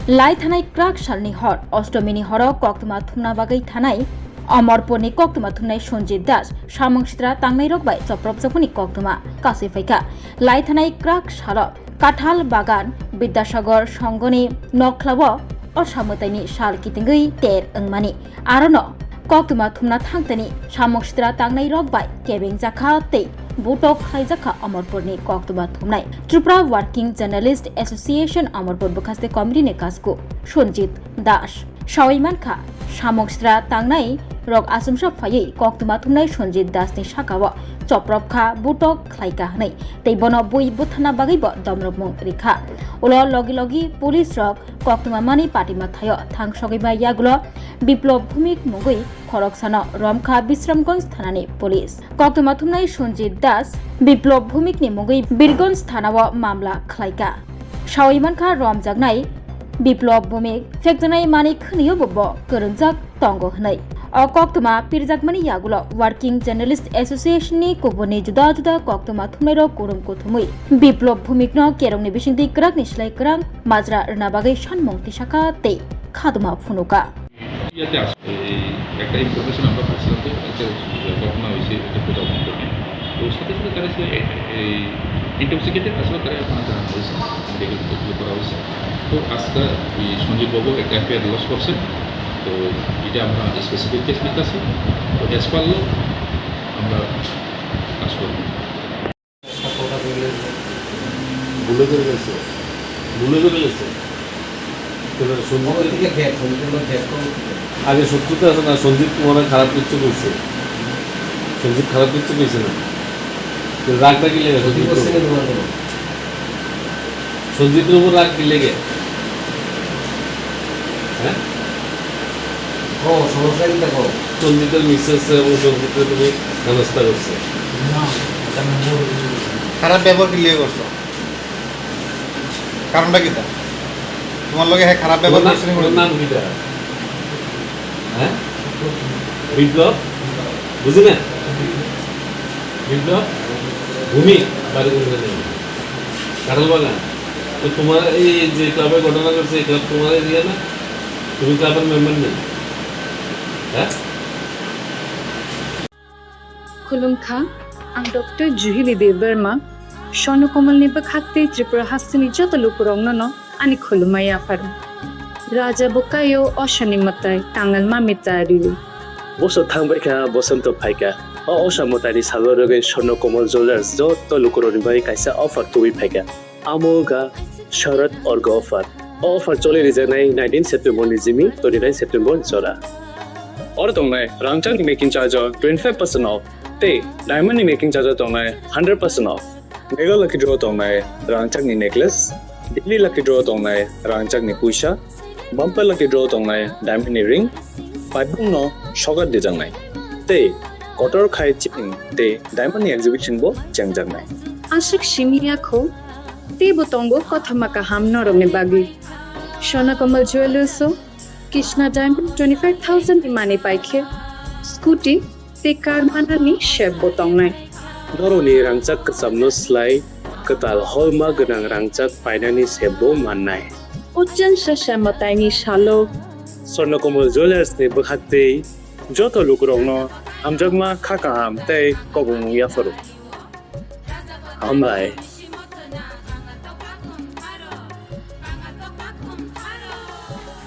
লাই থানাय क्राक सालनि हर अष्टमीनि हराव कक्तमा थुमना बागै थानाय अमरपुरनि कक्तमा थुमनाय सन्जित दास सामंसित्रा तांनाय रगबाय चप्रब जफुनि कक्तमा कासे फैका लाई थानाय क्राक साल काठाल बागान विद्यासागर संगनि नख्लाव असामतायनि साल कितिंगै तेर अंगमानि आरोन कक्तमा थुमना थांतनि सामंसित्रा तांनाय रगबाय केबिं जाखा तै बुटक खायजाखा अमरपुरनि कक्तमा थुमनाय Tripura working journalist association Amarpur बखास्ते कमिटिनि काजखौ सन्जित दास सावैमानखा सामंसित्रा तांनाय रग आसुमसा फायै कक्तमा थुमनाय सन्जित दासनि साकाव चप्रबखा बुटक खायका हनै तैबन बय बुथाना बागैबो दमरबमुं रिखा उलो लगी लगी पुलिस रग कक्तमा मानि पाटिमा थायो थां सगैबा यागुलो बिप्लव भूमिक मुगै खरकसानो रमखा विश्रामगंज थानानि पुलिस कक्तमा थुमनाय सन्जित दास बिप्लव भूमिकनि मुगै बीरगंज थानाव मामला खायका सावैमानखा रमजागनाय बिप्लव भूमिक फेकजानाय मानि खोनियो बब्ब गोरोंजाक तंग हनै कक्तमा पिरजाकमानि यागुलो वर्किंग जर्नलिस्ट एसोसिएशन नि कुबुनि जुदा जुदा कक्तमा थुमनाय रग कुरुम कुथुमै बिप्लव भूमिकनो केरंनि बिसिंति क्राक निस्लाय क्रां माजरा रना बागै सानमंति शाखा ते खादमा फुनुका ইয়াতে একটা ইনফরমেশন আমরা পাচ্ছিলাম যে একটা ঘটনা হয়েছে এটা প্রোগ্রাম করতে তো সাথে সাথে তারা এই ইন্টক্সিকেটেড আসলে তারা এখন জানানো হয়েছে মেডিকেল রিপোর্ট করা হয়েছে তো আজকে এই সঞ্জীব বাবু একটা এফআইআর লস করছেন তো এটা আমরা স্পেসিফিক কেস নিতেছি তো অ্যাজ পার ল আমরা কাজ করব ভুলে গেছে আগে শত্রুতা আছে না সঞ্জিত মনে খারাপ কিছু করছে সঞ্জিত খারাপ কিছু কইছে না রাগটা কি লেগে সঞ্জিতের উপর রাগ কি লেগে হ্যাঁ সঞ্জিতের মিসেস এবং সঞ্জিতের তুমি ব্যবস্থা করছে খারাপ ব্যবহার কি লেগে করছো কারণটা কি তা তোমার লগে খারাপ ব্যবহার করছে নাম কিটা হ্যাঁ বিপ্লব বুঝি না বিপ্লব ভূমি বাড়ি কাঠাল বাগান তো তোমার এই যে ক্লাবের ঘটনা করছে এই ক্লাব তোমার এরিয়া না তুমি ক্লাবের মেম্বার নেই হ্যাঁ खुलुमखा आं डॉक्टर जुहि बिबे वर्मा स्वर्णकमलनि बखाते त्रिपुरा हास्तिनि जत लुकुरंनो आनि खुलुमाय आफार राजा बुकायो अशनि मताय तांगल मामितारिलु बस थांबायखा बसंत फायका असामतारि सागरगे स्वर्णकमल ज्वेलार्स जत लुकुरनि बाय कायसा अफार तुइ फायका आमोगा शरद अर्ग अफार चले रिजानाय 19 सेप्टेम्बर नि जिमि 29 सेप्टेम्बर जरा और तंगनाय रांगचांग मेकिंग चार्ज 25% ऑफ ते डायमंड नि मेकिंग चार्ज तंगनाय 100% ऑफ मेगा लकी ड्रॉ तंगनाय रांगचांग नि नेकलेस डेली लकी ड्रॉ तंगनाय रांगचांग नि पुइसा बम्पर लकी ड्रॉ तंगनाय डायमंड नि रिंग पाइपुंग नो शगर दे जंगनाय ते कटर खाय चिपिंग ते डायमंड नि एग्जिबिशन बो जंगजंगनाय आशिक शिमियाखौ ते बतंगो कथामाका हामनो रंगने बागी स्वर्णकमल ज्वेलर्सो कृष्णा डायमंड 25,000 नि माने पाइखे स्कूटी ते कार मानानि शेप बतंगनाय दरनि रांचाक कसामनो स्लाय कताल हलमा गोनां रांचाक पायनानि सेबो माननाय उज्जैन शशामतायनि सालो स्वर्णकमल ज्वेलर्स नि बखाते जत लुकुरंनो हामजगमा खाका हामते कबुं याफरो हामलाय